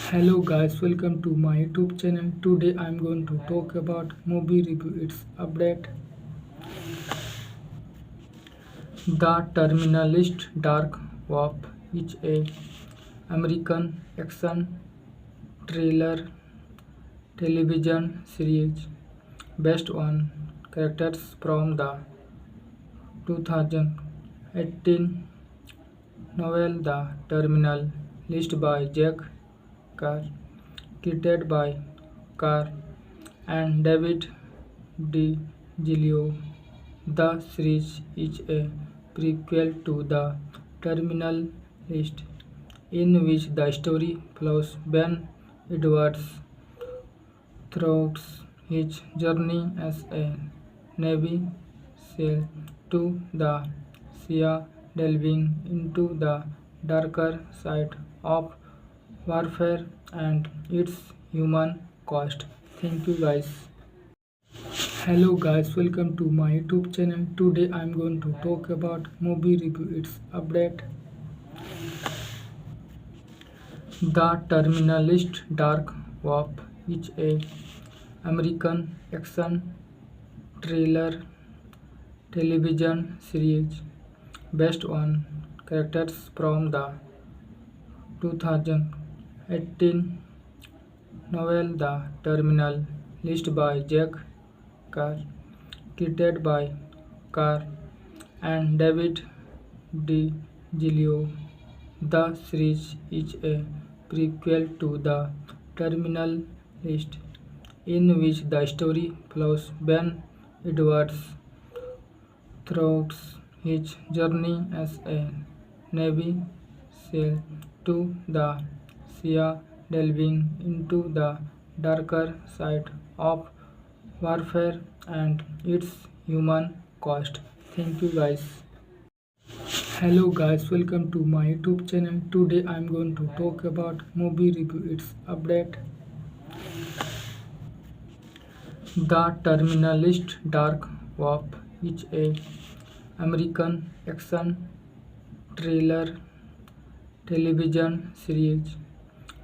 Hello guys, welcome to my YouTube channel. Today I'm going to talk about movie review. Its update. The Terminalist Dark Warp is a American action thriller television series based on characters from the 2018 novel The Terminal, listed by Jack Carr, created by Carr and David DiGilio. The series is a prequel to The Terminal List, in which the story follows Ben Edwards throughout his journey as a Navy SEAL to the sea, delving into the darker side of warfare and its human cost. Thank you guys. Hello guys, welcome to my YouTube channel. Today I'm going to talk about movie review. Its update. The Terminalist Dark Warp is a American action thriller television series based on characters from the 2018 novel The Terminal, listed by Jack Carr, created by Carr and David DiGilio. The series is a prequel to The Terminal List, in which the story follows Ben Edwards throughout his journey as a Navy SEAL to the sea, delving into the darker side of warfare and its human cost. Thank you guys. Hello guys, welcome to my YouTube channel. Today I'm going to talk about movie review. Its update. The Terminalist Dark Warp is a American action thriller television series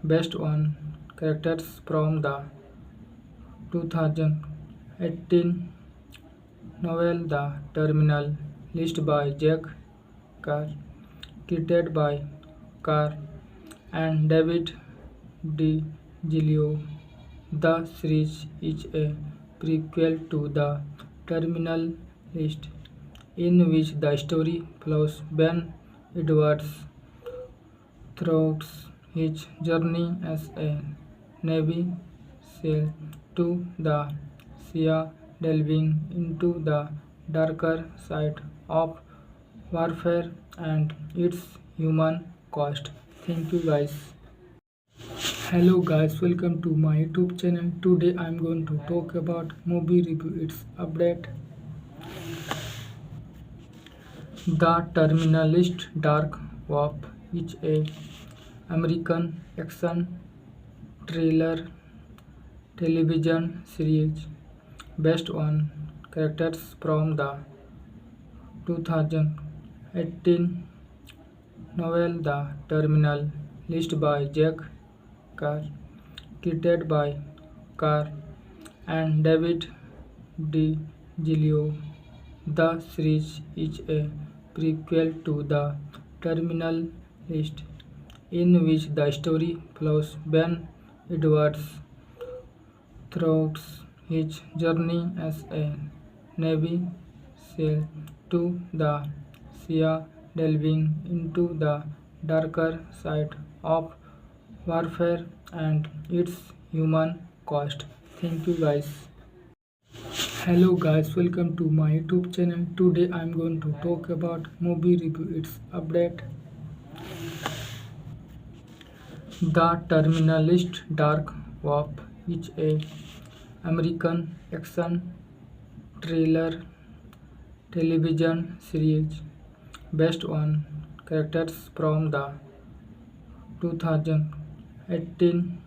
based on characters from the 2018 novel The Terminal, listed by Jack Carr, created by Carr and David DiGilio. The series is a prequel to The Terminal List, in which the story follows Ben Edwards throughout his journey as a Navy SEAL to the sea, delving into the darker side of warfare and its human cost. Thank you guys. Hello guys, welcome to my YouTube channel. Today I'm going to talk about movie review. Its update. The Terminalist Dark Warp is a American action thriller television series based on characters from the 2018 novel The Terminal, listed by Jack Carr, created by Carr and David DiGilio. The series is a prequel to The Terminal List, in which the story follows Ben Edwards throughout his journey as a Navy SEAL to the sea, delving into the darker side of warfare and its human cost. Thank you guys. Hello guys, welcome to my YouTube channel. Today I'm going to talk about movie review. Its update. The Terminalist Dark Warp is a American action thriller television series based on characters from the 2018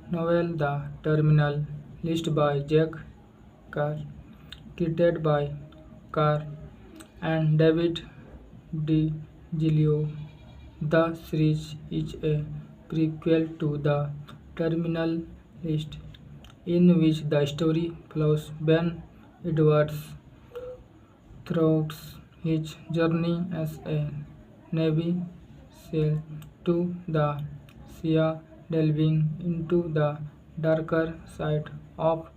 novel The Terminal, listed by Jack Carr, created by Carr and David DiGilio. The series is a prequel to the Terminal List, in which the story follows Ben Edwards throughout his journey as a Navy SEAL to the sea, delving into the darker side of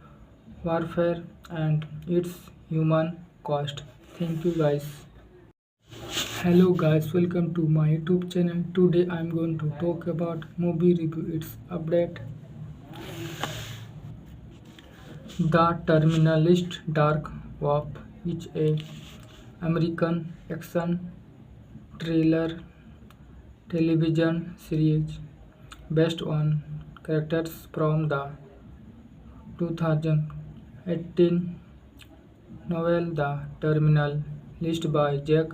warfare and its human cost. Thank you guys. Hello guys, welcome to my YouTube channel. Today I'm going to talk about movie review. Its update. The Terminalist Dark Warp is a American action thriller television series based on characters from the 2018 novel The Terminal List by Jack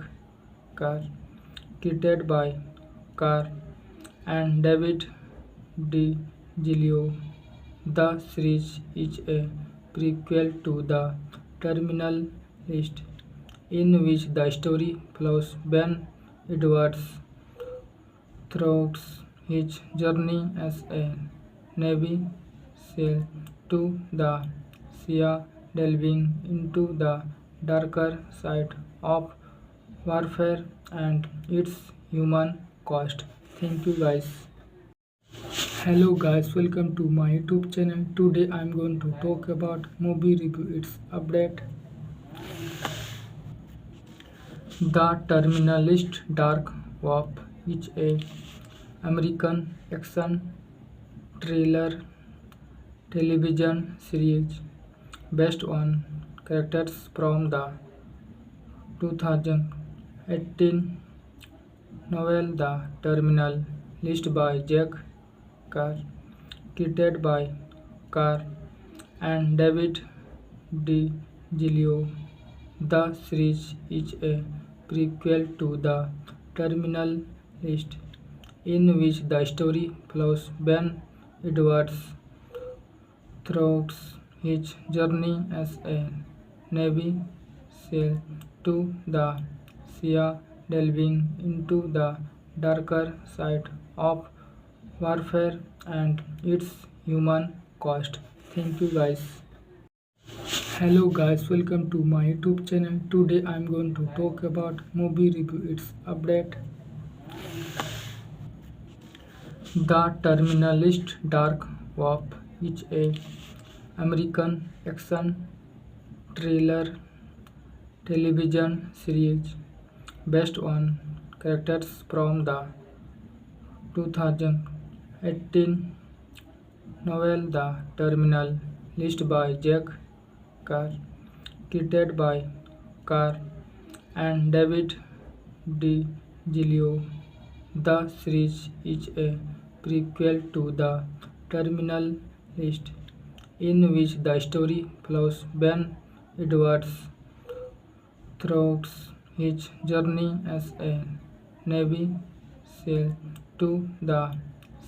Carr, created by Carr and David DiGilio. The series is a prequel to The Terminal List, in which the story follows Ben Edwards throughout his journey as a Navy SEAL to the sea, delving into the darker side of warfare and its human cost. Thank you guys. Hello guys, welcome to my YouTube channel. Today I'm going to talk about movie review. Its update. The Terminalist Dark Warp is a American action thriller television series based on characters from the 2018 novel The Terminal List by Jack Carr, created by Carr and David DiGilio. The series is a prequel to The Terminal List, in which the story follows Ben Edwards throughout his journey as a Navy SEAL to the sea, delving into the darker side of warfare and its human cost. Thank you guys. Hello guys, welcome to my YouTube channel. Today I'm going to talk about movie review. Its update. The Terminalist Dark Warp is a American action thriller television series based on characters from the 2018 novel The Terminal List by Jack Carr, created by Carr and David DiGilio. The series is a prequel to The Terminal List, in which the story follows Ben Edwards throughout his journey as a Navy SEAL to the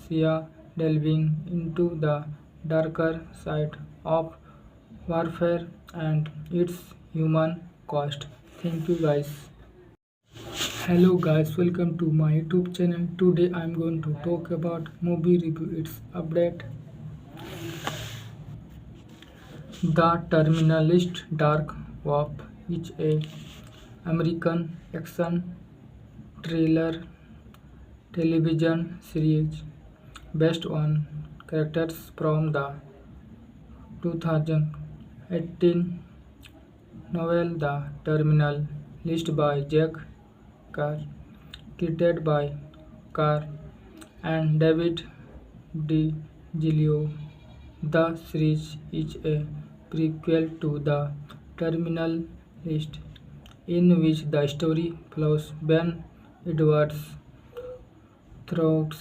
sea, delving into the darker side of warfare and its human cost. Thank you guys. Hello guys, welcome to my YouTube channel. Today I'm going to talk about movie review. Its update. The Terminalist Dark Warp is a American action thriller television series based on characters from the 2018 novel The Terminal List by Jack Carr, created by Carr and David DiGilio. The series is a prequel to The Terminal List, in which the story follows Ben Edwards throughout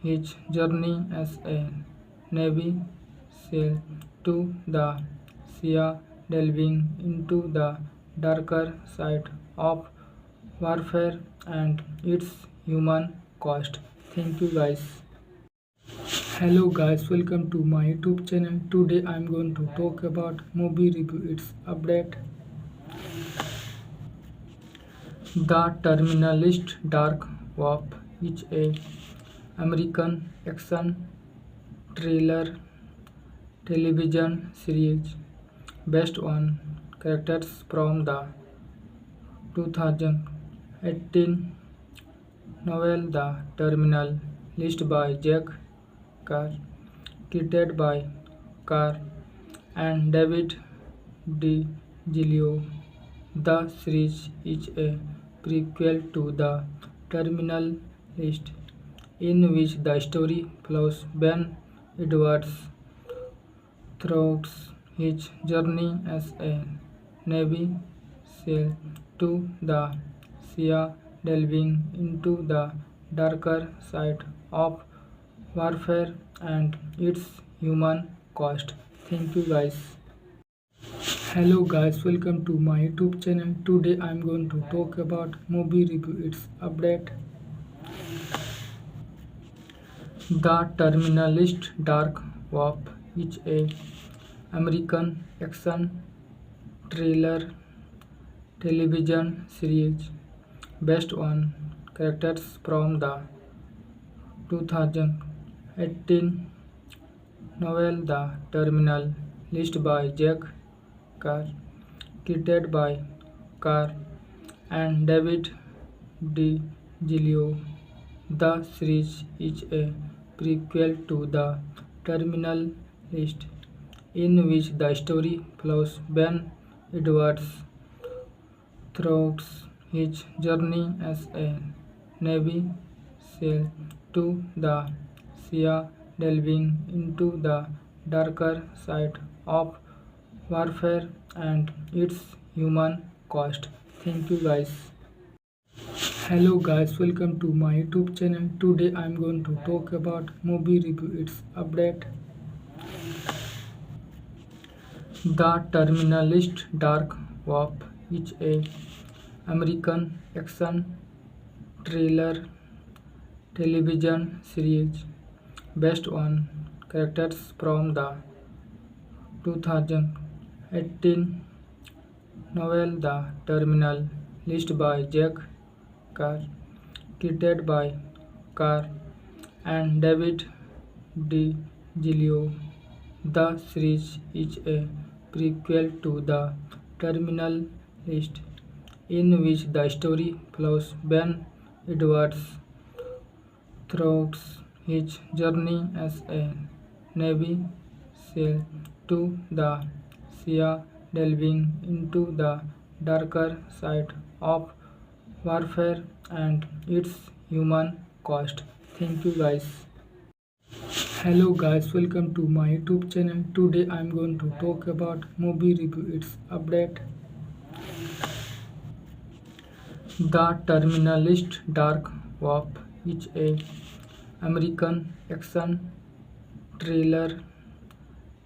his journey as a Navy SEAL to the sea, delving into the darker side of warfare and its human cost. Thank you guys. Hello guys, welcome to my YouTube channel. Today I'm going to talk about movie review. Its update. The Terminalist Dark Warp is a American action thriller television series based on characters from the 2018 novel The Terminal, listed by Jack Carr, created by Carr and David DiGilio. The series is a prequel to The Terminal List, in which the story follows Ben Edwards throughout his journey as a Navy SEAL to the sea, delving into the darker side of warfare and its human cost. Thank you guys. Hello guys, welcome to my YouTube channel. Today I'm going to talk about movie review. Its update. The Terminalist Dark Warp is a American action thriller television series based on characters from the 2018 novel The Terminal, listed by Jack Carr, created by Carr and David DiGilio. The series is a prequel to The Terminal List, in which the story follows Ben Edwards throughout his journey as a Navy SEAL to the sea, delving into the darker side of warfare and its human cost. Thank you guys. Hello guys, welcome to my YouTube channel. Today I'm going to talk about movie review. Its update. The Terminalist Dark Warp is a American action thriller television series based on characters from the 2018 novel The Terminal, listed by Jack Carr, created by Carr and David DiGilio. The series is a prequel to The Terminal List, in which the story follows Ben Edwards throughout his journey as a Navy SEAL to the sea, delving into the darker side of warfare and its human cost. Thank you guys. Hello guys, welcome to my YouTube channel. Today I'm going to talk about movie review. Its update. The Terminalist Dark Warp is a American action thriller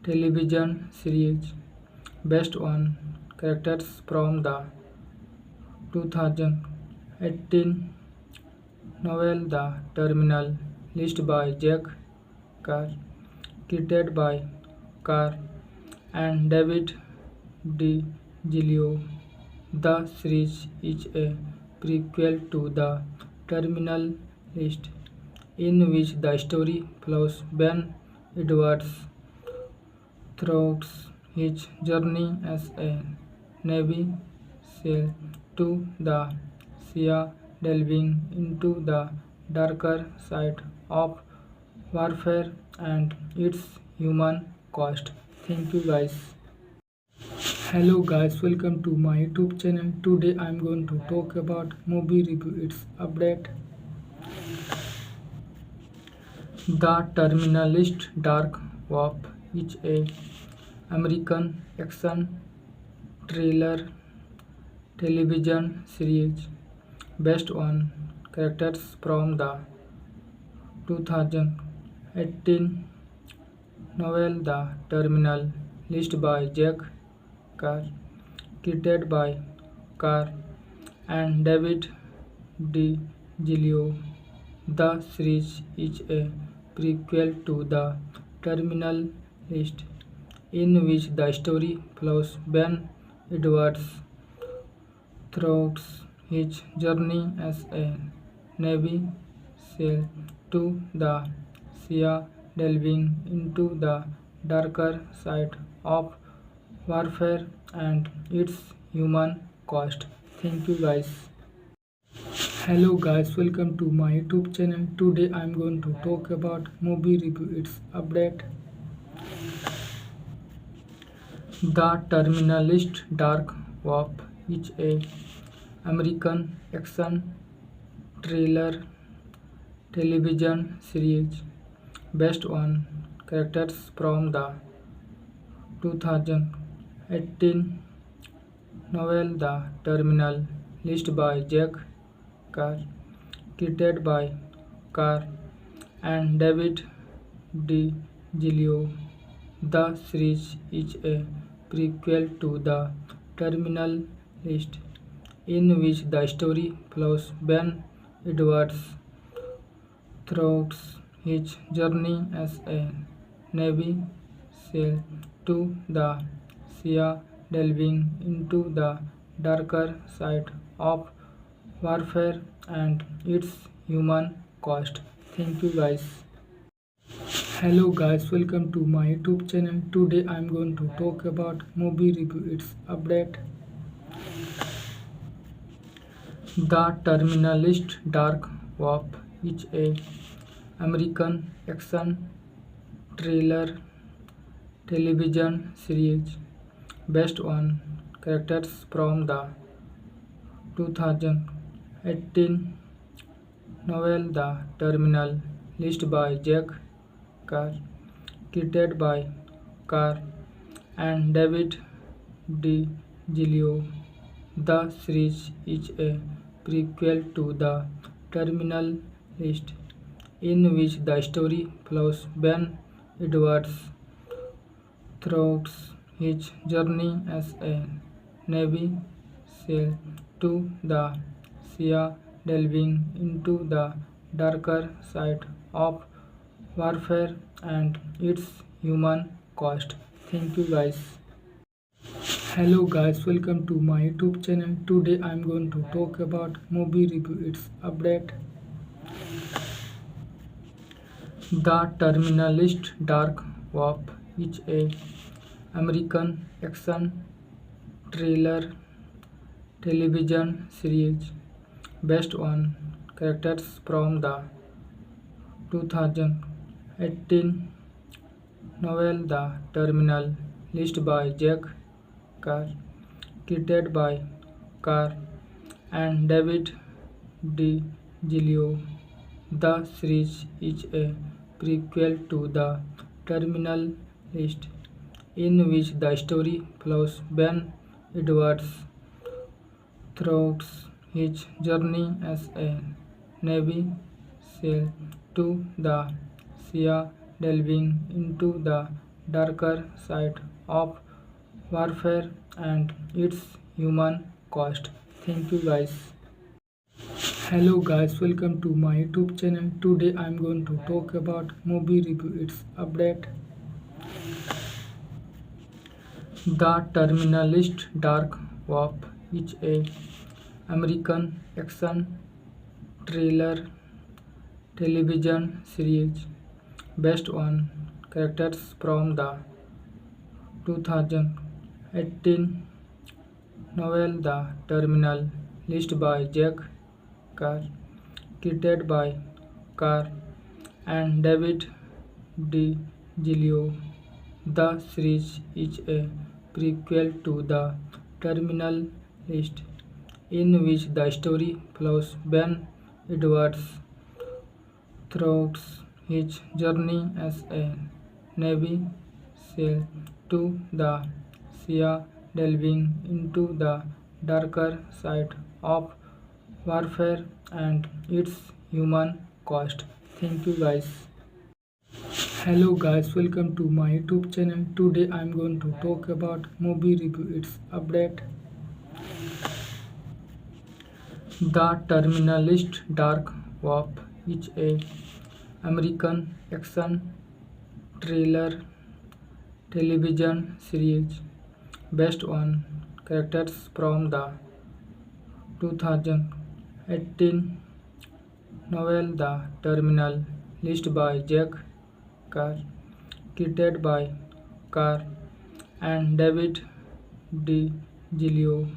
television series based on characters from the 2018 novel The Terminal, listed by Jack Carr, created by Carr and David DiGilio. The series is a prequel to The Terminal List, in which the story follows Ben Edwards throughout his journey as a Navy SEAL to the sea, delving into the darker side of warfare and its human cost. Thank you guys. Hello guys, welcome to my YouTube channel. Today I'm going to talk about movie review. Its update. The Terminalist Dark Warp is a American action thriller television series based on characters from the 2018 novel The Terminal, listed by Jack Carr, created by Carr and David DiGilio. The series is a prequel to The Terminal List, in which the story follows Ben Edwards throughout his journey as a Navy sail to the sea, delving into the darker side of warfare and its human cost. Thank you guys. Hello guys, welcome to my YouTube channel. Today I'm going to talk about movie review. Its update. The Terminalist Dark Warp is a American action thriller television series based on characters from the 2018 novel The Terminal, List by Jack Carr, created by Carr and David DiGilio. The series is a prequel to The Terminal List, in which the story follows Ben Edwards throughout his journey as a Navy SEAL to the sea, delving into the darker side of warfare and its human cost. Thank you guys. Hello guys, welcome to my YouTube channel. Today I'm going to talk about movie review. Its update. The Terminalist Dark Warp is a American action thriller television series based on characters from the 2018 novel The Terminal, List by Jack Carr, created by Carr and David DiGilio. The series is a prequel to The Terminal List, in which the story follows Ben Edwards throughout his journey as a Navy SEAL to the sea, delving into the darker side of warfare and its human cost. Thank you guys. Hello guys, welcome to my YouTube channel. Today I'm going to talk about movie review. Its update. The Terminalist Dark Warp is a American action thriller television series based on characters from the 2018 novel The Terminal, List by Jack Carr, created by Carr and David DiGilio. The series is a prequel to The Terminal List, in which the story follows Ben Edwards throughout his journey as a Navy SEAL to the sea, delving into the darker side of warfare and its human cost. Thank you guys. Hello guys, welcome to my YouTube channel. Today I'm going to talk about movie review. Its update. The Terminalist Dark Warp is a American action thriller television series based on characters from the 2018 novel The Terminal, List by Jack Carr, created by Carr and David DiGilio. The series is a prequel to The Terminal List, in which the story follows Ben Edwards throughout his journey as a Navy SEAL to the sea, delving into the darker side of warfare and its human cost. Thank you guys. Hello guys, welcome to my YouTube channel. Today I'm going to talk about movie review. Its update. The Terminalist Dark Warp is a American action thriller television series based on characters from the 2018 novel The Terminal List by Jack Carr, created by Carr and David D. Gilio.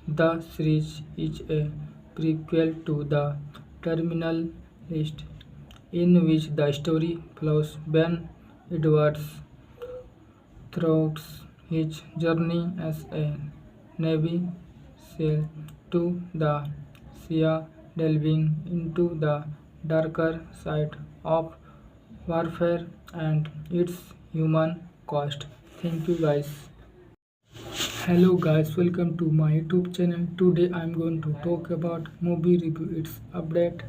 The series is a prequel to The Terminal List, in which the story follows Ben Edwards throughout his journey as a Navy SEAL to the sea, delving into the darker side of warfare and its human cost. Thank you guys. Hello guys, welcome to my YouTube channel. Today I'm going to talk about movie review. Its update.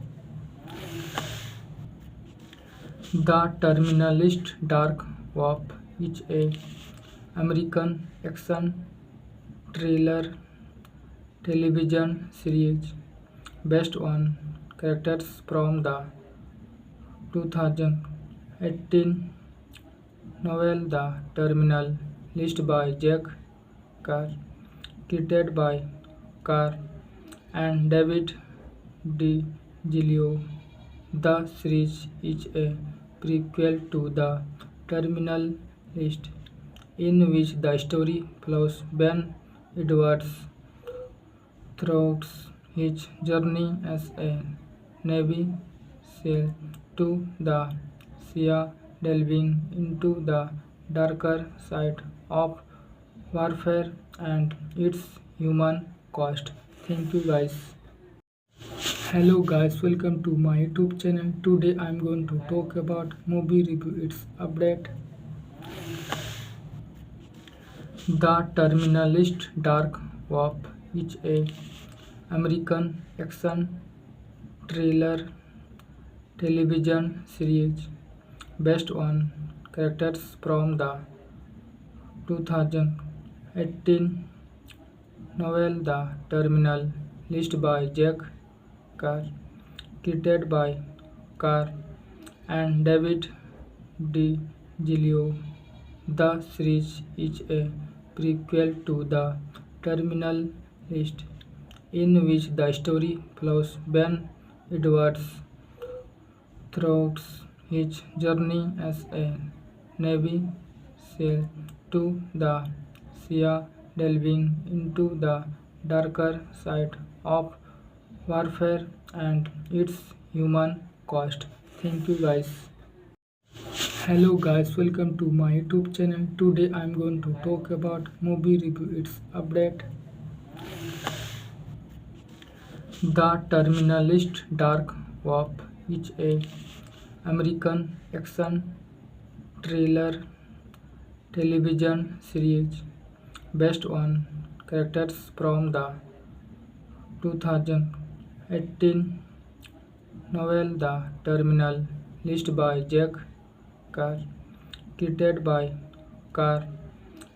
The Terminalist Dark Warp is a American action thriller television series based on characters from the 2018 novel The Terminal List by Jack Carr, created by Carr and David D. Gilio. The series is a prequel to The Terminal List, in which the story follows Ben Edwards throughout his journey as a Navy SEAL to the sea, delving into the darker side of warfare and its human cost. Thank you guys. Hello guys, welcome to my YouTube channel. Today I'm going to talk about movie review. Its update. The Terminalist Dark Warp is a American action thriller television series based on characters from the 2018 novel The Terminal List by Jack Carr, created by Carr and David D. Gilio. The series is a prequel to The Terminal List, in which the story follows Ben Edwards throughout his journey as a Navy SEAL to the sea, delving into the darker side of warfare and its human cost. Thank you guys. Hello guys, welcome to my YouTube channel. Today I'm going to talk about movie review. Its update. The Terminalist Dark Warp is a American action thriller television series based on characters from the 2018 novel The Terminal List by Jack Carr, created by Carr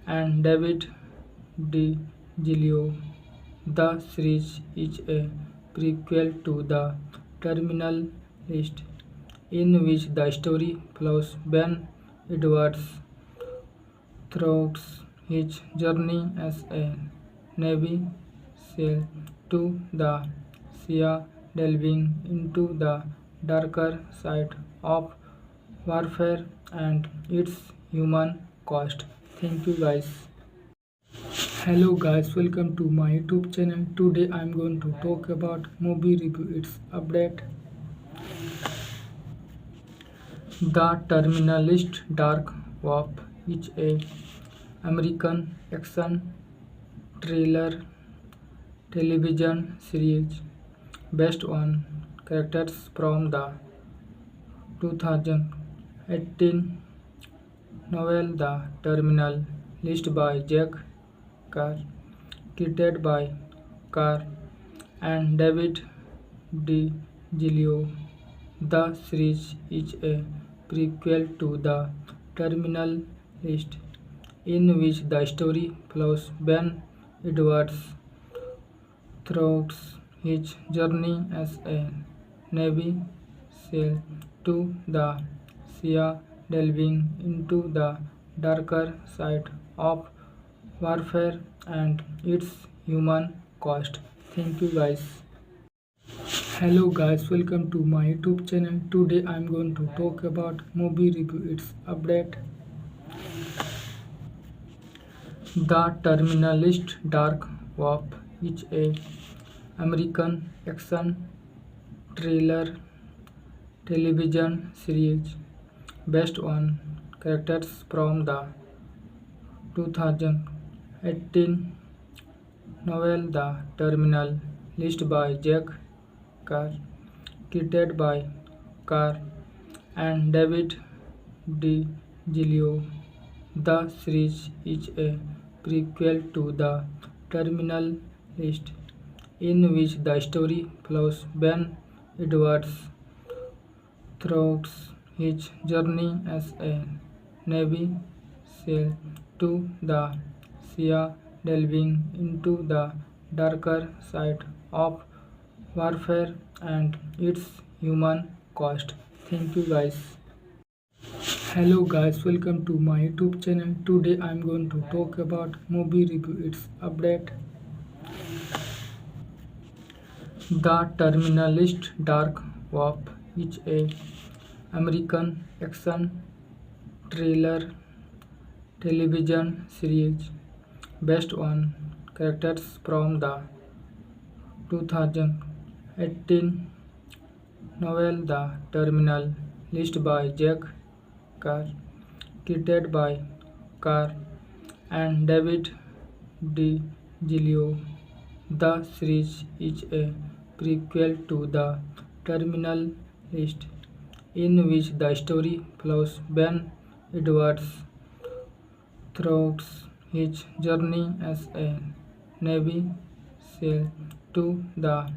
and David D. Gilio. The series is a prequel to The Terminal List, in which the story follows Ben Edwards throughout his journey as a Navy SEAL to the sea, delving into the darker side of warfare and its human cost. Thank you guys. Hello guys, welcome to my YouTube channel. Today I'm going to talk about movie review. Its update. The Terminalist Dark Warp is a American action thriller television series based on characters from the 2018 novel The Terminal List by Jack Carr, created by Carr and David D. Gilio. The series is a prequel to The Terminal List, in which the story follows Ben Edwards throughout his journey as a Navy SEAL to the sea, delving into the darker side of warfare and its human cost. Thank you guys. Hello guys, welcome to my YouTube channel. Today I'm going to talk about movie review. Its update. The Terminalist Dark Warp is a American action thriller television series based on characters from the 2018 novel The Terminal List by Jack Carr, created by Carr and David DiGilio. The series is a prequel to The Terminal List, in which the story follows Ben Edwards throughout his journey as a Navy SEAL to the sea, delving into the darker side of warfare and its human cost. Thank you guys. Hello guys, welcome to my YouTube channel. Today I'm going to talk about movie review. Its update. The Terminalist Dark Warp is a American action thriller television series based on characters from the 2018 novel The Terminal List by Jack Carr, created by Carr and David DiGilio. The series is a prequel to The Terminal List, in which the story follows Ben Edwards throughout his journey as a Navy SEAL to the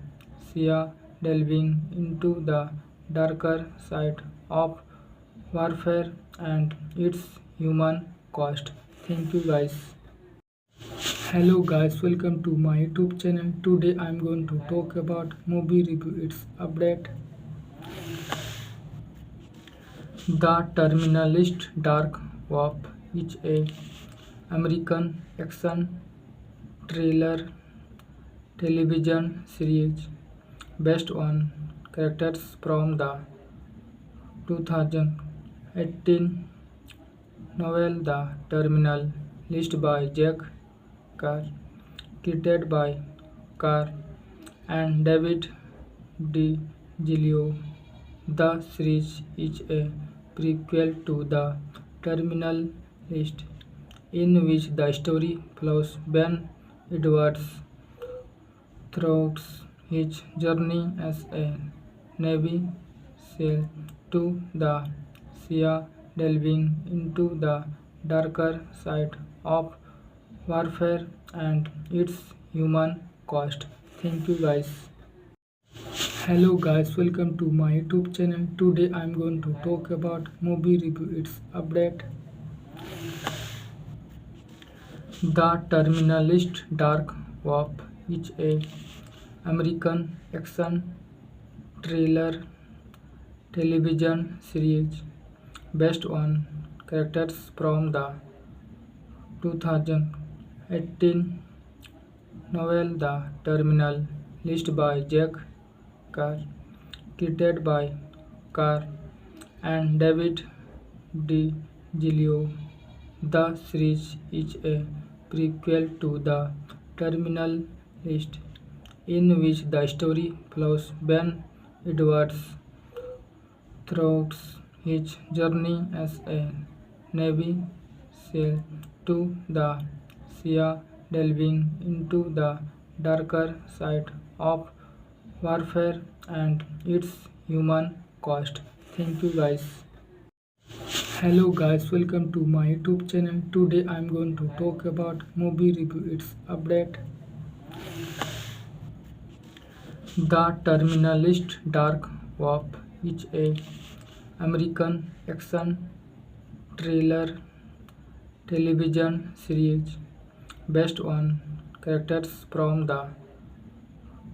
sea, delving into the darker side of warfare and its human cost. Thank you guys. Hello guys, welcome to my YouTube channel. Today I'm going to talk about movie review. Its update. The Terminalist Dark Warp is a American action thriller television series based on characters from the 2018 novel The Terminal List by Jack Carr, created by Carr and David DiGilio. The series is a prequel to The Terminal List, in which the story follows Ben Edwards throughout his journey as a Navy SEAL to the sea, delving into the darker side of warfare and its human cost. Thank you guys. Hello guys, welcome to my YouTube channel. Today I'm going to talk about movie review. Its update. The Terminalist Dark Warp is a American action thriller television series based on characters from the 2018 novel The Terminal List by Jack Carr, created by Carr and David DiGilio. The series is a prequel to The Terminal List, in which the story follows Ben Edwards throughout his journey as a Navy SEAL to the sea, delving into the darker side of warfare and its human cost. Thank you guys. Hello guys, welcome to my YouTube channel. Today I'm going to talk about movie review. Its update. The Terminalist Dark Warp is a American action thriller television series based on characters from the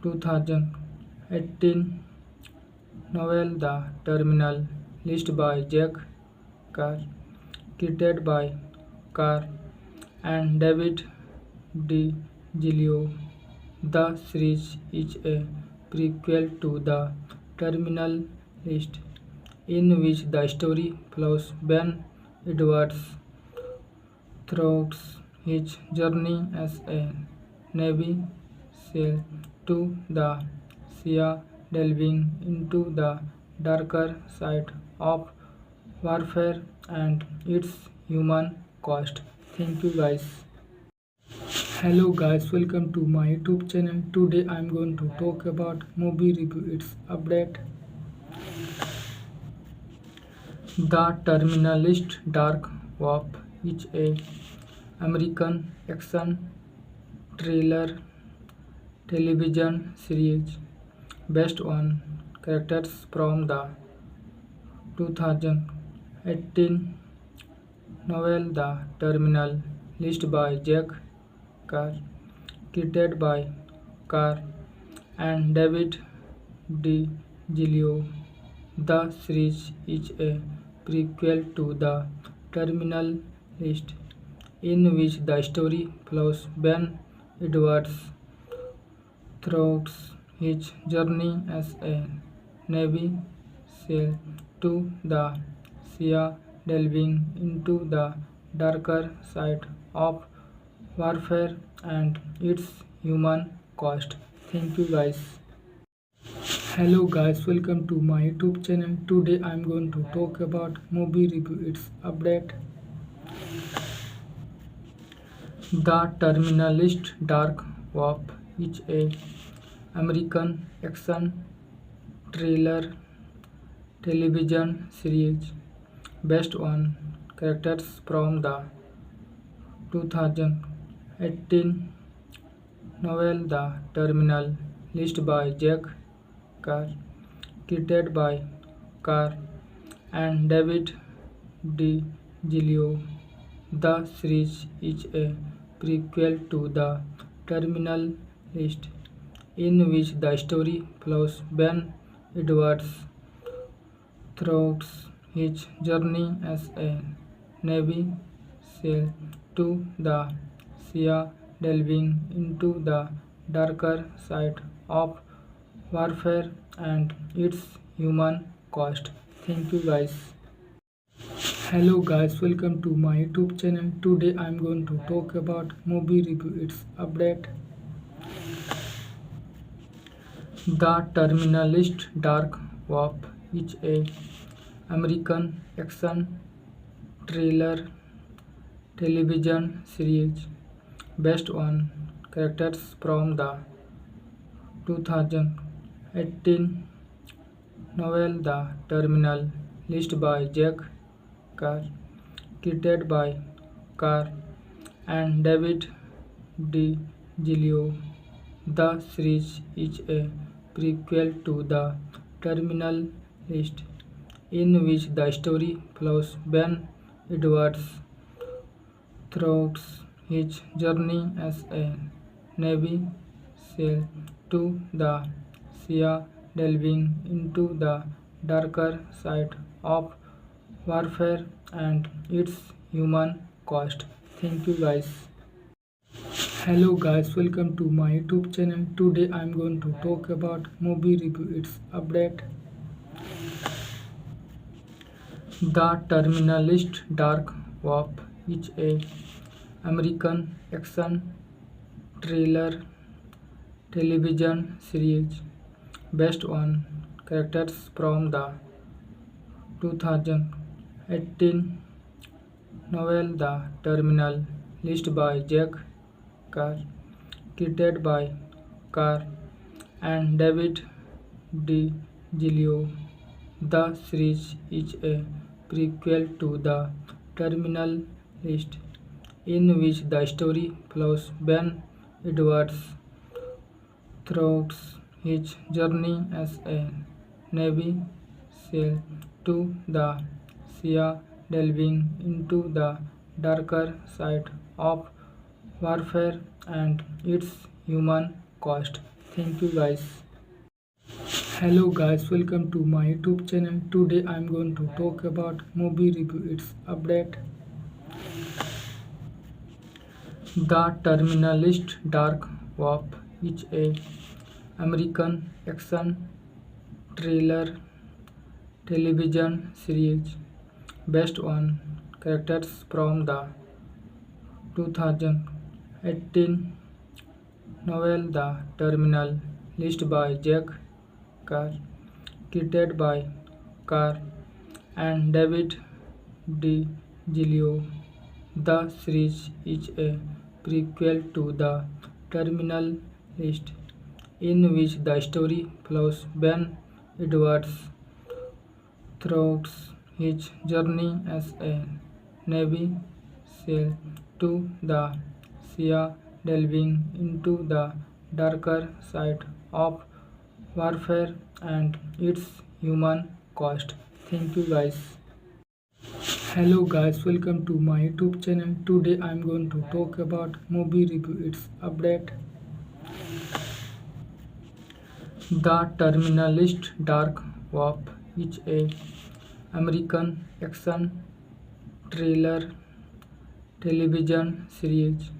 2018 novel The Terminal List by Jack Carr, created by Carr and David DiGilio. The series is a prequel to The Terminal List, in which the story follows Ben Edwards throughout his journey as a Navy SEAL to the sea, delving into the darker side of warfare and its human cost. Thank you guys. Hello guys, welcome to my YouTube channel. Today I'm going to talk about movie review. Its update. The Terminalist Dark Warp is a American action thriller television series based on characters from the 2018 novel The Terminal List by Jack Carr, created by Carr and David DiGilio. The series is a prequel to The Terminal List, in which the story follows Ben Edwards throughout his journey as a Navy SEAL to the sea, delving into the darker side of warfare and its human cost. Thank you guys. Hello guys, welcome to my YouTube channel. Today I'm going to talk about movie review. Its update. The Terminalist Dark Warp is a American action thriller television series based on characters from the 2018 novel The Terminal List by Jack Carr, created by Carr and David DiGilio. The series is a prequel to The Terminal List, in which the story follows Ben Edwards throughout his journey as a Navy SEAL to the sea, delving into the darker side of warfare and its human cost. Thank you guys. Hello guys, welcome to my YouTube channel. Today I'm going to talk about movie review. Its update. The Terminalist Dark Warp is a American action thriller television series based on characters from the 2018 novel The Terminal List by Jack Carr, created by Carr and David DiGilio. The series is a prequel to The Terminal List, in which the story follows Ben Edwards throughout his journey as a Navy SEAL to the sea, delving into the darker side of warfare and its human cost. Thank you guys. Hello guys, welcome to my YouTube channel. Today I'm going to talk about movie review. Its update. The Terminalist Dark Warp is a American action thriller television series based on characters from the 2018 novel The Terminal List by Jack Carr, created by Carr and David DiGilio. The series is a prequel to The Terminal List, in which the story follows Ben Edwards throughout his journey as a Navy SEAL to the sea, delving into the darker side of warfare and its human cost. Thank you guys. Hello guys, welcome to my YouTube channel. Today I'm going to talk about movie review. Its update. The Terminalist Dark Warp is a American action thriller television series based on characters from the 2018 novel The Terminal List by Jack Carr, created by Carr and David DiGilio. The series is a prequel to The Terminal List, in which the story follows Ben Edwards throughout his journey as a Navy SEAL to the sea, delving into the darker side of warfare and its human cost. Thank you guys. Hello guys, welcome to my YouTube channel. Today I'm going to talk about movie review. Its update. The Terminalist Dark Warp is a American action thriller television series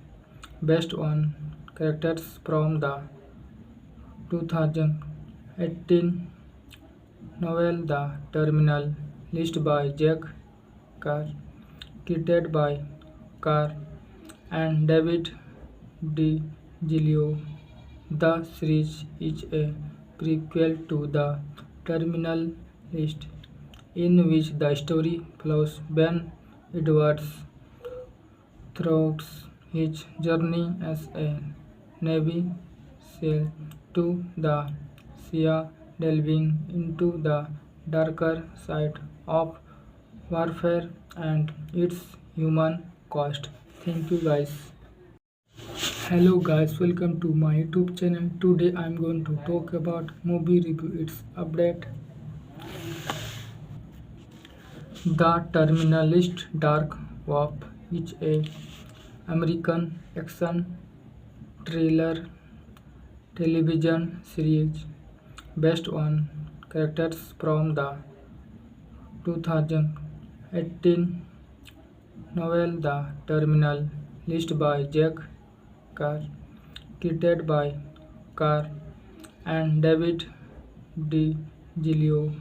based on characters from the 2018 novel The Terminal List by Jack Carr, created by Carr and David DiGilio. The series is a prequel to The Terminal List, in which the story follows Ben Edwards throughout his journey as a Navy SEAL to the sea, delving into the darker side of warfare and its human cost. Thank you guys. Hello guys, welcome to my YouTube channel. Today I'm going to talk about movie review. Its update. The Terminalist Dark Warp is a American action thriller television series based on characters from the 2018 novel The Terminal List by Jack Carr, created by Carr and David DiGilio.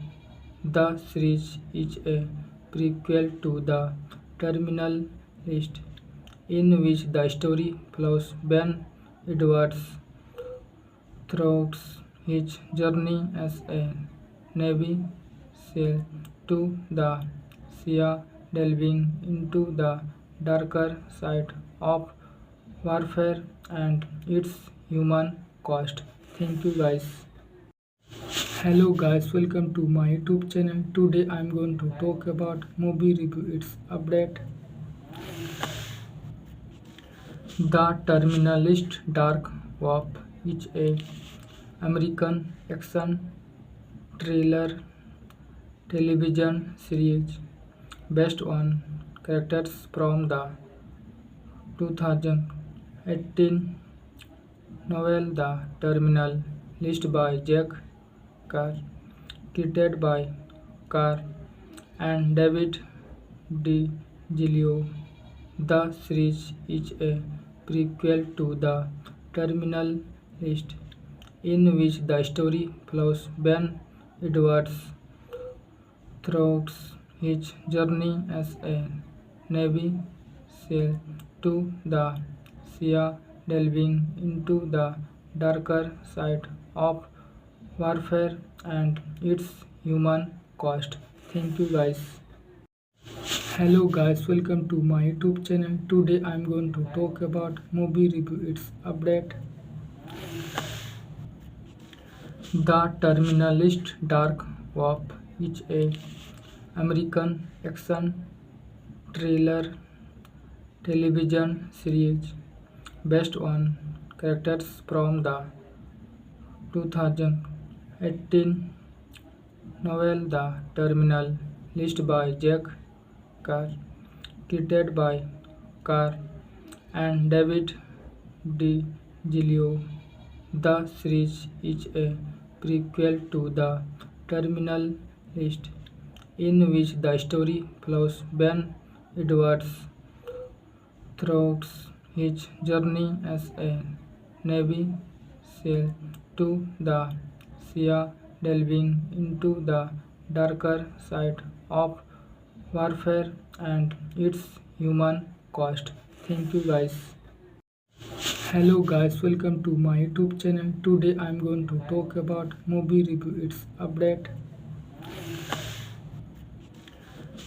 The series is a prequel to The Terminal List, in which the story follows Ben Edwards throughout his journey as a Navy SEAL to the sea, delving into the darker side of warfare and its human cost. Thank you guys. Hello guys, welcome to my YouTube channel. Today I'm going to talk about movie review. Its update. The Terminalist Dark Warp is a American action thriller television series based on characters from the 2018 novel The Terminal List by Jack Carr, created by Carr and David DiGilio. The series is a prequel to The Terminal List, in which the story follows Ben Edwards throughout his journey as a Navy SEAL to the sea, delving into the darker side of warfare and its human cost. Thank you guys. Hello guys, welcome to my YouTube channel. Today I'm going to talk about movie review. Its update. The Terminalist Dark Warp is a American action thriller television series based on characters from the 2018 novel The Terminal List by Jack Carr, created by Carr and David DiGilio. The series is a prequel to The Terminal List, in which the story follows Ben Edwards throughout his journey as a Navy sail to the sea, delving into the darker side of warfare and its human cost. Thank you guys. Hello guys, welcome to my YouTube channel. Today I'm going to talk about movie review. Its update.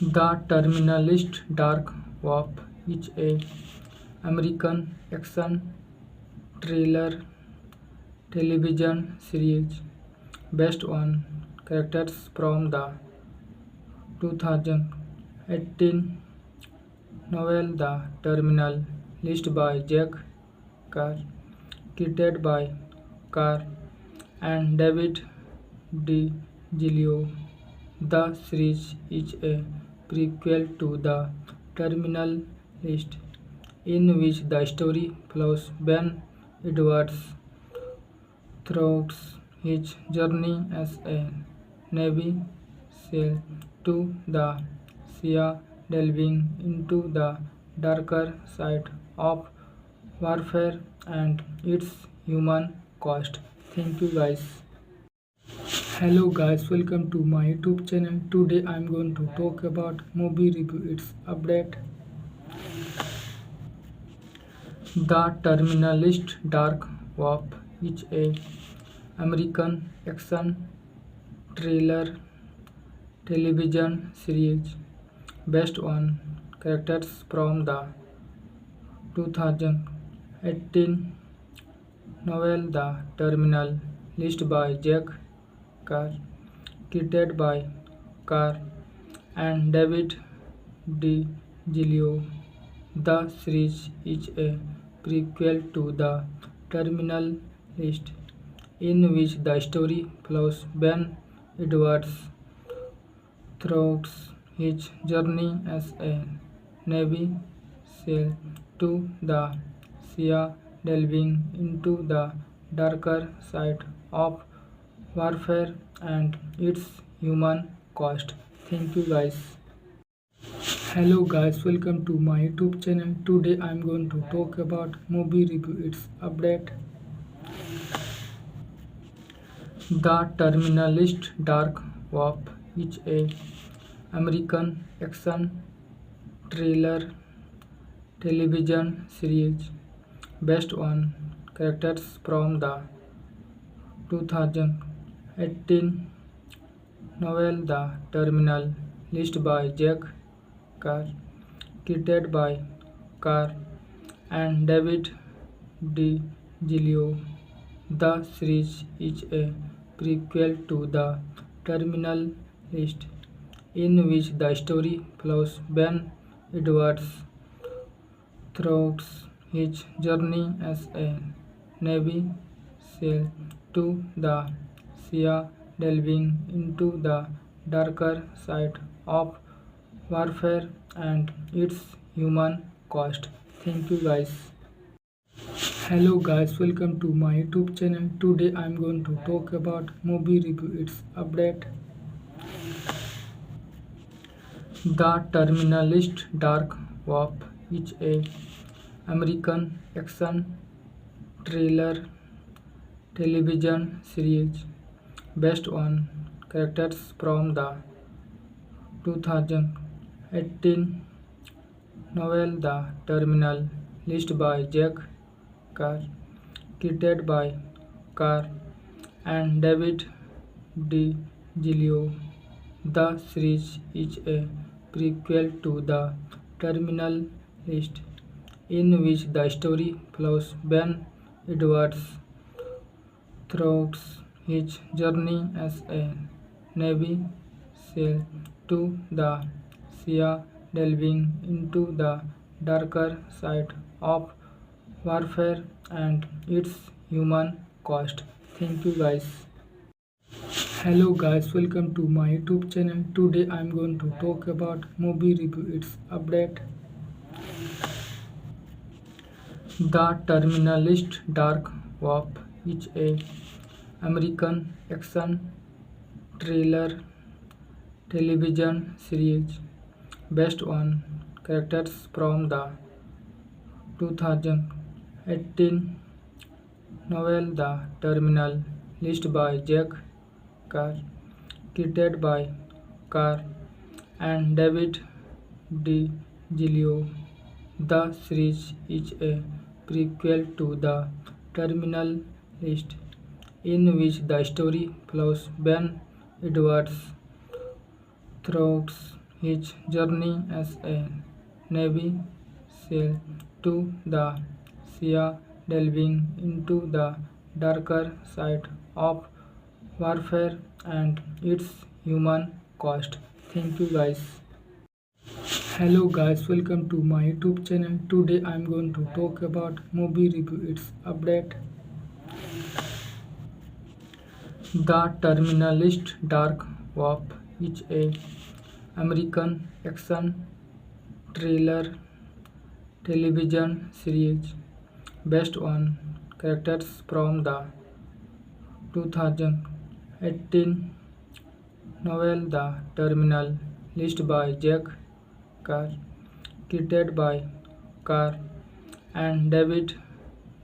The Terminalist Dark Warp is a American action thriller television series based on characters from the 2018 novel The Terminal, List by Jack Carr, created by Carr and David DiGilio. The series is a prequel to The Terminal List, in which the story follows Ben Edwards throughout his journey as a Navy SEAL to the sea, delving into the darker side of warfare and its human cost. Thank you guys. Hello guys, welcome to my YouTube channel. Today I'm going to talk about movie review. Its update. The Terminalist Dark Warp is a American action thriller television series based on characters from the 2018 novel The Terminal, List by Jack Carr, created by Carr and David DiGilio. The series is a prequel to The Terminal List, in which the story follows Ben Edwards throughout his journey as a Navy SEAL to the sea, delving into the darker side of warfare and its human cost. Thank you guys. Hello guys, welcome to my YouTube channel. Today I'm going to talk about movie review. Its update. The Terminalist Dark Warp is a American action thriller television series based on characters from the 2018 novel The Terminal, List by Jack Carr, created by Carr and David DiGilio. The series is a prequel to The Terminal List, in which the story follows Ben Edwards throughout his journey as a Navy SEAL to the sea, delving into the darker side of warfare and its human cost. Thank you guys. Hello guys, welcome to my YouTube channel. Today I'm going to talk about movie review. Its update. The Terminalist Dark Warp is a American action thriller television series based on characters from the 2018 novel The Terminal, List by Jack Carr, created by Carr and David DiGilio. The series is a prequel to The Terminal List, in which the story follows Ben Edwards throughout his journey as a Navy SEAL to the sea, delving into the darker side of warfare and its human cost. Thank you guys. Hello guys, welcome to my YouTube channel. Today I'm going to talk about movie review. Its update. The Terminalist Dark Warp is a American action thriller television series based on characters from the 2018 novel The Terminal List by Jack Carr, created by Carr and David DiGilio. The series is a prequel to The Terminal List, in which the story follows Ben Edwards throughout his journey as a Navy SEAL to the sea, delving into the darker side of warfare and its human cost. Thank you guys. Hello guys, welcome to my YouTube channel. Today I'm going to talk about movie review. Its update. The Terminalist Dark Warp is a American action thriller television series based on characters from the 2018 novel The Terminal List by Jack Carr, created by Carr and David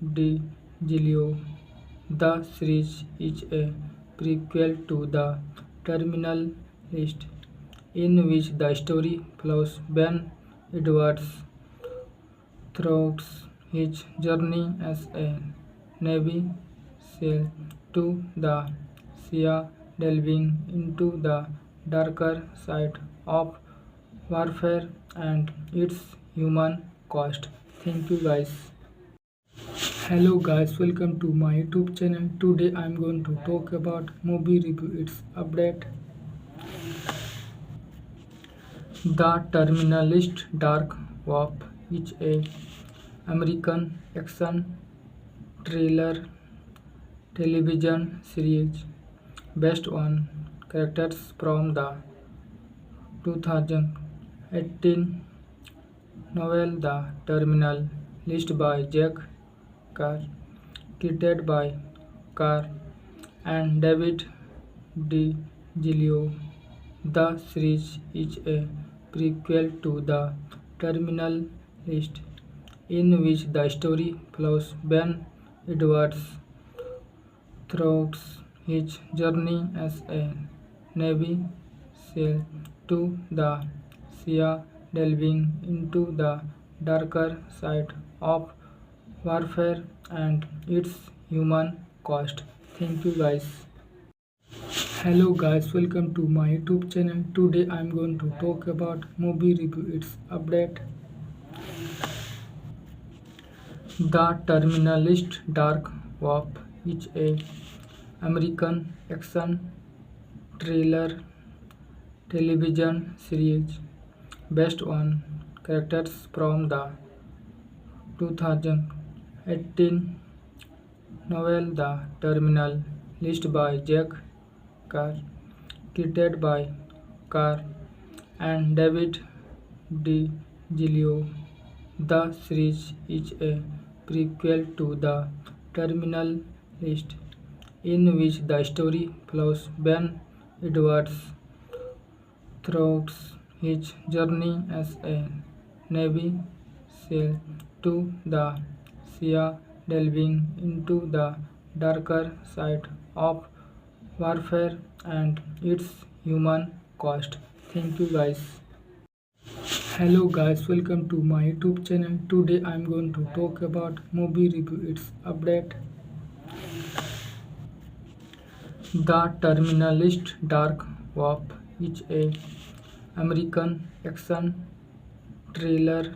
DiGilio. The series is a prequel to The Terminal List, in which the story follows Ben Edwards throughout his journey as a Navy SEAL to the sea, delving into the darker side of warfare and its human cost. Thank you guys. Hello guys, welcome to my YouTube channel. Today I'm going to talk about movie review. Its update. The Terminalist Dark Warp is a American action thriller television series based on characters from the 2018 novel The Terminal List by Jack Carr, created by Carr and David DiGilio. The series is a prequel to The Terminal List, in which the story follows Ben Edwards throughout his journey as a Navy SEAL to the sea, delving into the darker side of warfare and its human cost. Thank you guys. Hello guys, welcome to my YouTube channel. Today I'm going to talk about movie review. Its update. The Terminalist Dark Warp is a American action thriller television series based on characters from the 2018 novel The Terminal List by Jack Carr, created by Carr and David DiGilio. The series is a prequel to The Terminal List, in which the story follows Ben Edwards throughout his journey as a Navy SEAL to the sea, delving into the darker side of warfare and its human cost. Thank you guys. Hello guys, welcome to my YouTube channel. Today I'm going to talk about movie review. Its update. The Terminalist Dark Warp is a American action thriller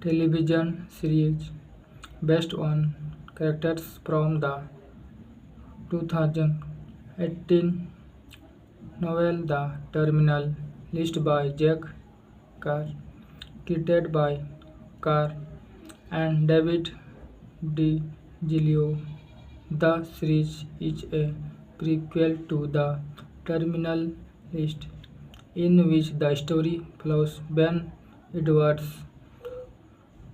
television series based on characters from the 2018 novel The Terminal List by Jack Carr, created by Carr and David DiGilio. The series is a prequel to The Terminal List, in which the story follows Ben Edwards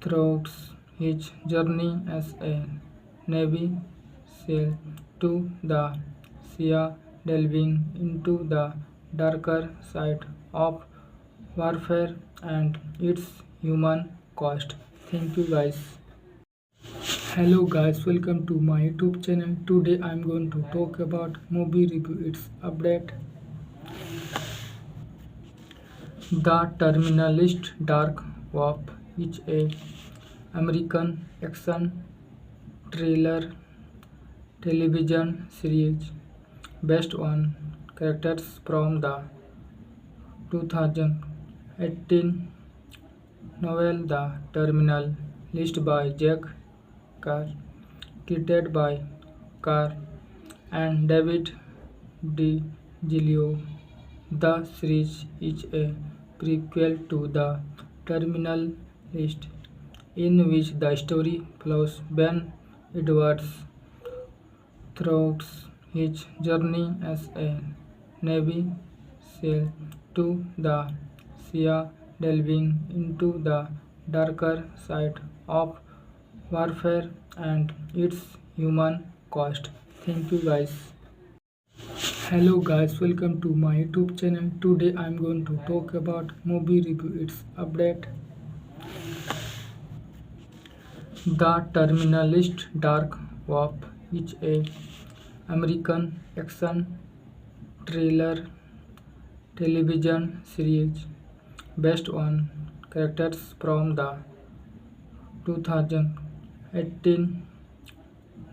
throughout his journey as a Navy SEAL to the sea, delving into the darker side of warfare and its human cost. Thank you guys. Hello guys, welcome to my YouTube channel. Today I'm going to talk about movie review. Its update. The Terminalist Dark Warp is a American action thriller television series based on characters from the 2018 novel The Terminal, listed by Jack Carr, created by Carr and David DiGilio. The series is a prequel to The Terminal List, in which the story follows Ben Edwards throughout his journey as a Navy SEAL to the sea, delving into the darker side of warfare and its human cost. Thank you guys. Hello guys, welcome to my YouTube channel. Today I'm going to talk about movie review. Its update. The Terminalist Dark Warp is a American action thriller television series based on characters from the 2018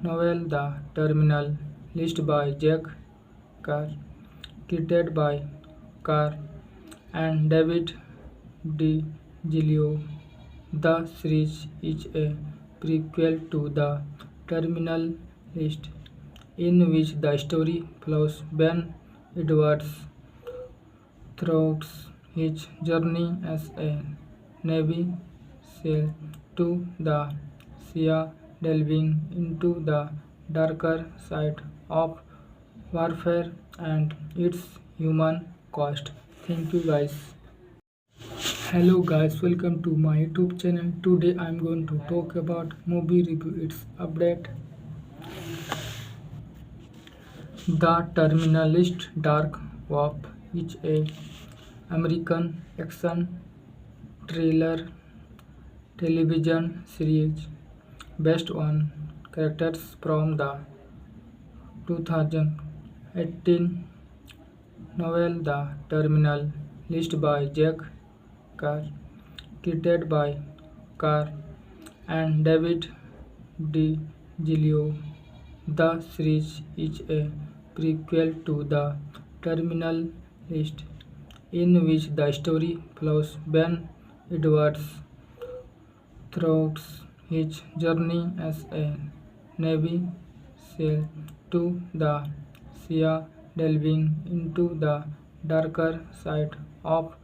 novel The Terminal, listed by Jack Carr, created by Carr and David DiGilio. The series is a prequel to The Terminal List, in which the story follows Ben Edwards throughout his journey as a Navy SEAL to the sea, delving into the darker side of warfare and its human cost. Thank you guys. Hello guys, welcome to my YouTube channel. Today I'm going to talk about movie review. Its update. The Terminalist Dark Warp is a American action thriller television series based on characters from the 2018 novel The Terminal, listed by Jack Carr, created by Carr and David DiGilio. The series is a prequel to The Terminal List, in which the story follows Ben Edwards throughout his journey as a Navy SEAL to the sea, delving into the darker side of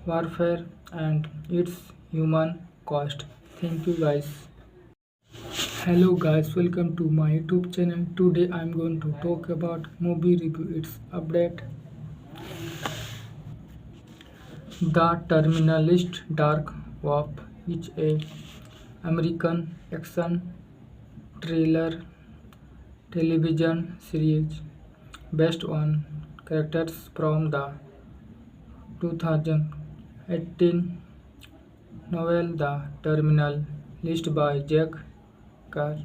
warfare and its human cost. Thank you guys. Hello guys, welcome to my YouTube channel. Today I'm going to talk about movie review. Its update. The Terminalist Dark Warp is a American action thriller television series based on characters from the 2018 novel The Terminal, listed by Jack Carr,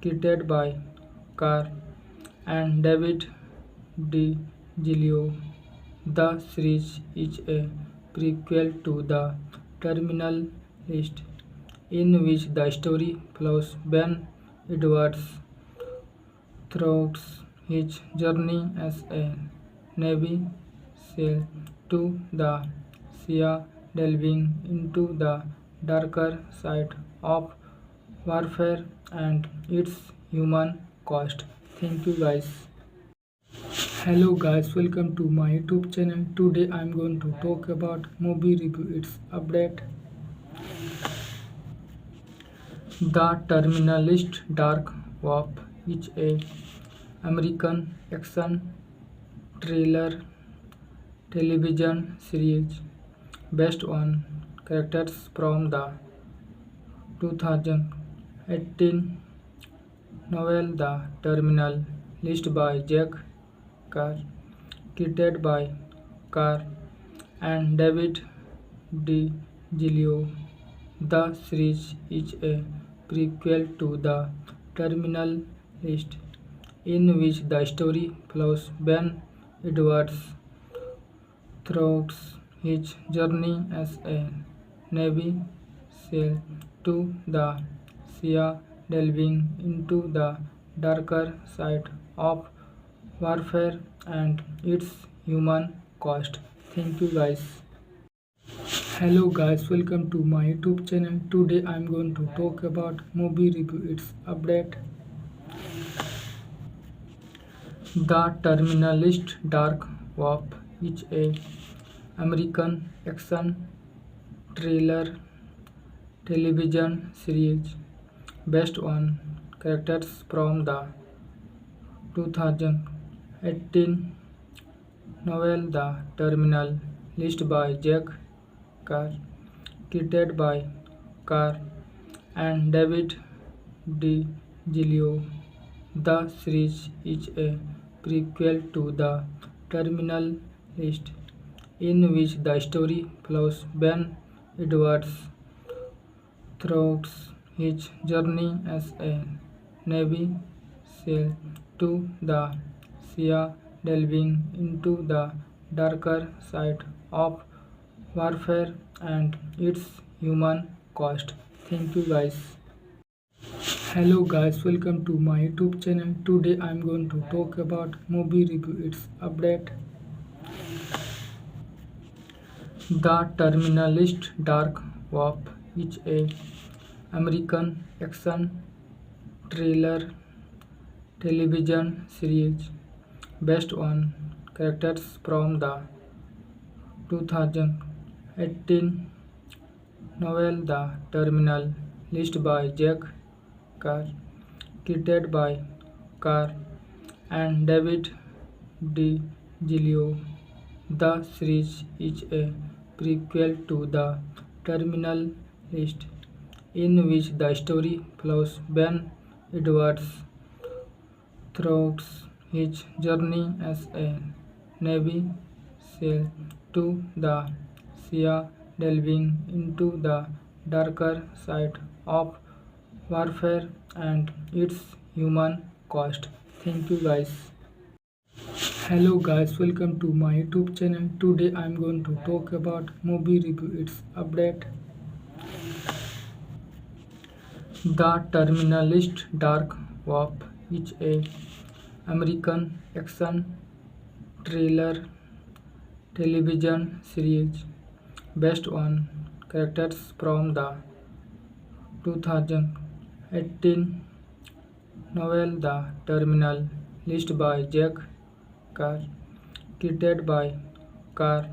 created by Carr and David DiGilio. The series is a prequel to The Terminal List, in which the story follows Ben Edwards throughout his journey as a Navy SEAL to the sea, delving into the darker side of warfare and its human cost. Thank you guys. Hello guys, welcome to my YouTube channel. Today I'm going to talk about movie review. Its update. The Terminalist Dark Warp is a American action thriller television series based on characters from the 2018 novel The Terminal, listed by Jack Carr, created by Carr and David DiGilio. The series is a prequel to The Terminal List, in which the story follows Ben Edwards throughout his journey as a Navy SEAL to the sea, delving into the darker side of warfare and its human cost. Thank you guys. Hello guys, welcome to my YouTube channel. Today I'm going to talk about movie review. Its update. The Terminalist Dark Warp is a American action thriller television series based on characters from the 2018 novel The Terminal List by Jack Carr, created by Carr and David DiGilio. The series is a prequel to The Terminal List, in which the story follows Ben Edwards throughout his journey as a Navy SEAL to the sea, delving into the darker side of warfare and its human cost. Thank you guys. Hello guys, welcome to my YouTube channel. Today I'm going to talk about movie review. Its update. The Terminalist Dark Warp is a American action thriller television series based on characters from the 2018 novel The Terminal List by Jack Carr, created by Carr and David DiGilio. The series is a prequel to The Terminal List, in which the story follows Ben Edwards throughout his journey as a Navy SEAL to the sea, delving into the darker side of warfare and its human cost. Thank you guys. Hello guys, welcome to my YouTube channel. Today I'm going to talk about movie review. Its update. The Terminalist Dark Warp is a American action thriller television series based on characters from the 2018 novel The Terminal List by Jack Carr, created by Carr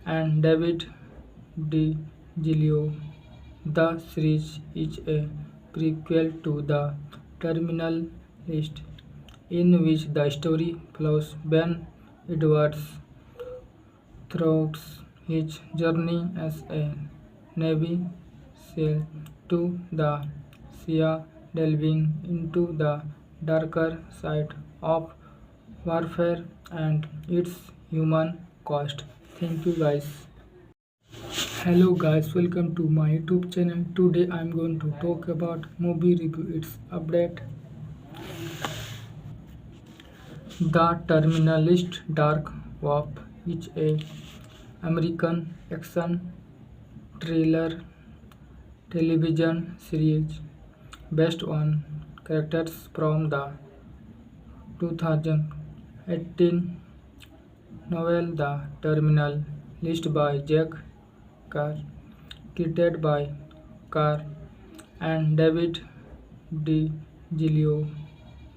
and David DiGilio. The series is a prequel to The Terminal List, in which the story follows Ben Edwards throughout his journey as a Navy SEAL to the sea, delving into the darker side of warfare and its human cost. Thank you guys. Hello guys, welcome to my YouTube channel. Today I'm going to talk about movie review. Its update. The Terminalist Dark Warp is a American action thriller television series based on characters from the 2018 novel The Terminal List by Jack Carr, created by Carr and David DiGilio.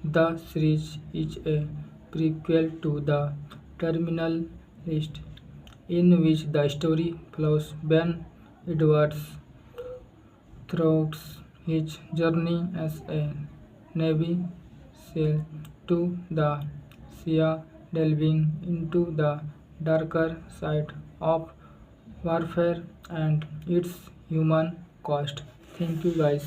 The series is a prequel to The Terminal List, in which the story follows Ben Edwards throughout his journey as a Navy SEAL to the sea, delving into the darker side of warfare and its human cost. Thank you guys.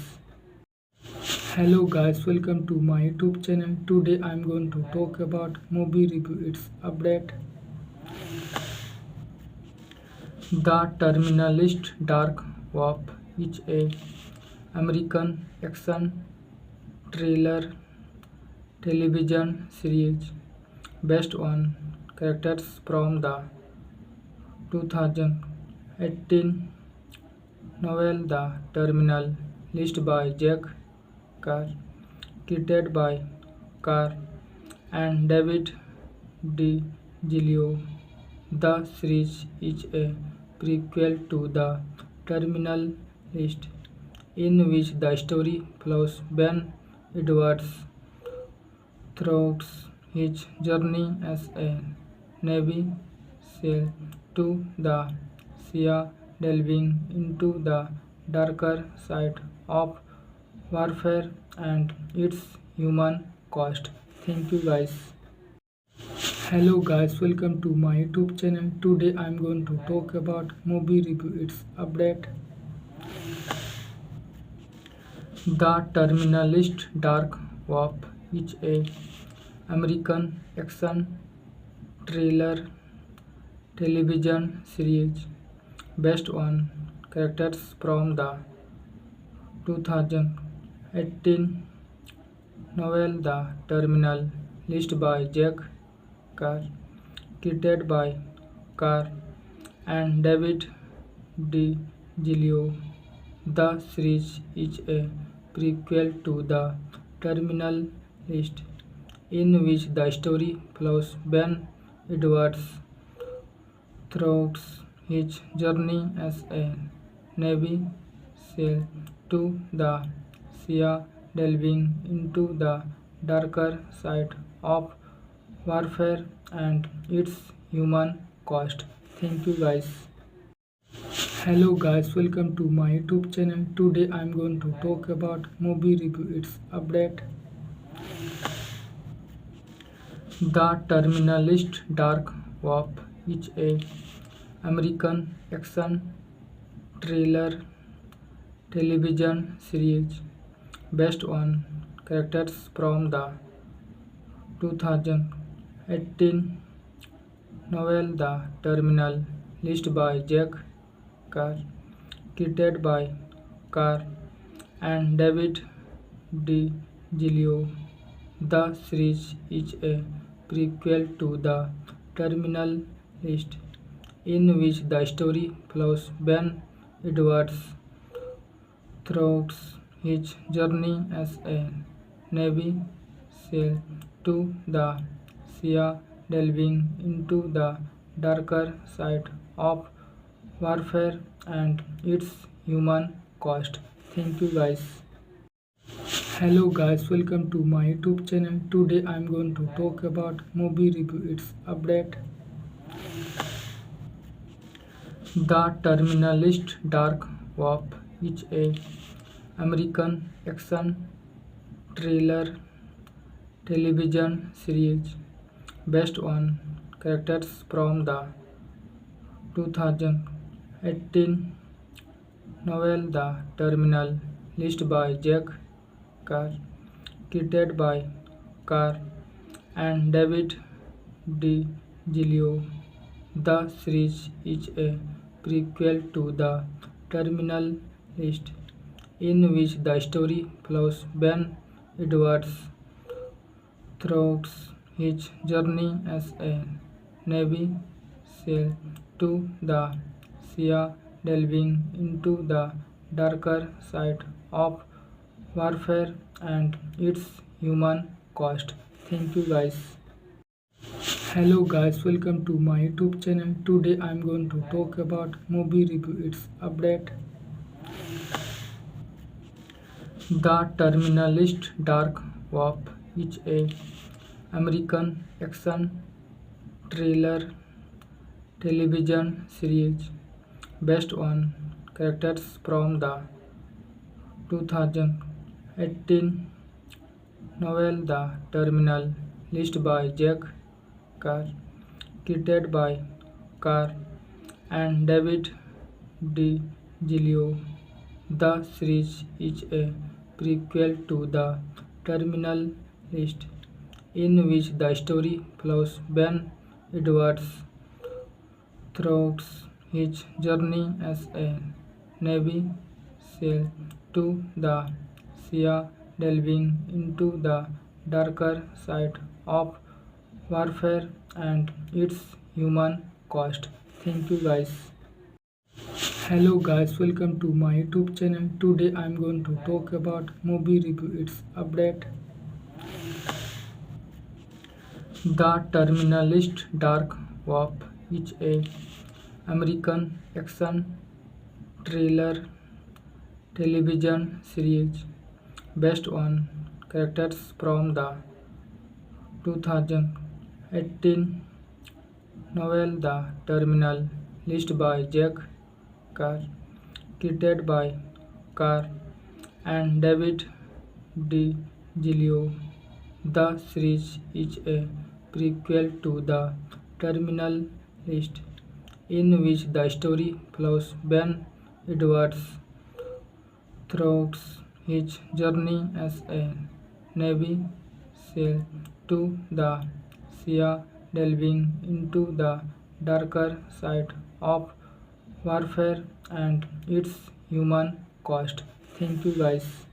Hello guys, welcome to my YouTube channel. Today I'm going to talk about movie review. Its update. The Terminalist Dark Warp is a American action thriller television series based on characters from the 2018 novel The Terminal, listed by Jack Carr, created by Carr and David DiGilio. The series is a prequel to The Terminal List, in which the story follows Ben Edwards throughout his journey as a Navy SEAL to the sea, delving into the darker side of warfare and its human cost. Thank you guys. Hello guys, welcome to my YouTube channel. Today I'm going to talk about movie review. Its update. The Terminalist Dark Warp is a American action thriller television series based on characters from the 2018 novel The Terminal, listed by Jack Carr, created by Carr and David DiGilio. The series is a prequel to The Terminal List, in which the story follows Ben Edwards throughout his journey as a Navy SEAL to the sea, delving into the darker side of warfare and its human cost. Thank you guys. Hello guys, welcome to my YouTube channel. Today I'm going to talk about movie review. Its update. The Terminalist Dark Warp is a American action thriller television series based on characters from the 2018 novel The Terminal, listed by Jack Carr, created by Carr and David DiGilio. The series is a prequel to The Terminal List, in which the story follows Ben Edwards throughout his journey as a Navy SEAL to the sea, delving into the darker side of warfare and its human cost. Thank you guys. Hello guys, welcome to my YouTube channel. Today I'm going to talk about movie review. Its update. The Terminalist Dark Warp is a American action thriller television series based on characters from the 2018 novel The Terminal, listed by Jack Carr, created by Carr and David DiGilio. The series is a prequel to The Terminal List, in which the story follows Ben Edwards throughout his journey as a Navy SEAL to the sea, delving into the darker side of warfare and its human cost. Thank you guys. Hello guys, welcome to my YouTube channel. Today I'm going to talk about movie review. Its update. The Terminalist Dark Warp is a American action thriller television series based on characters from the 2018 novel The Terminal, listed by Jack Carr, created by Carr and David DiGilio. The series is a prequel to The Terminal List, in which the story follows Ben Edwards throughout his journey as a Navy SEAL to the sea, delving into the darker side of warfare and its human cost. Thank you guys. Hello guys, welcome to my YouTube channel. Today I'm going to talk about movie review. Its update. The Terminalist Dark Warp is a American action thriller television series based on characters from the 2018 novel The Terminal List by Jack Carr, created by Carr and David DiGilio. The series is a prequel to The Terminal List, in which the story follows Ben Edwards throughout his journey as a Navy SEAL to the sea, delving into the darker side of warfare and its human cost. Thank you guys.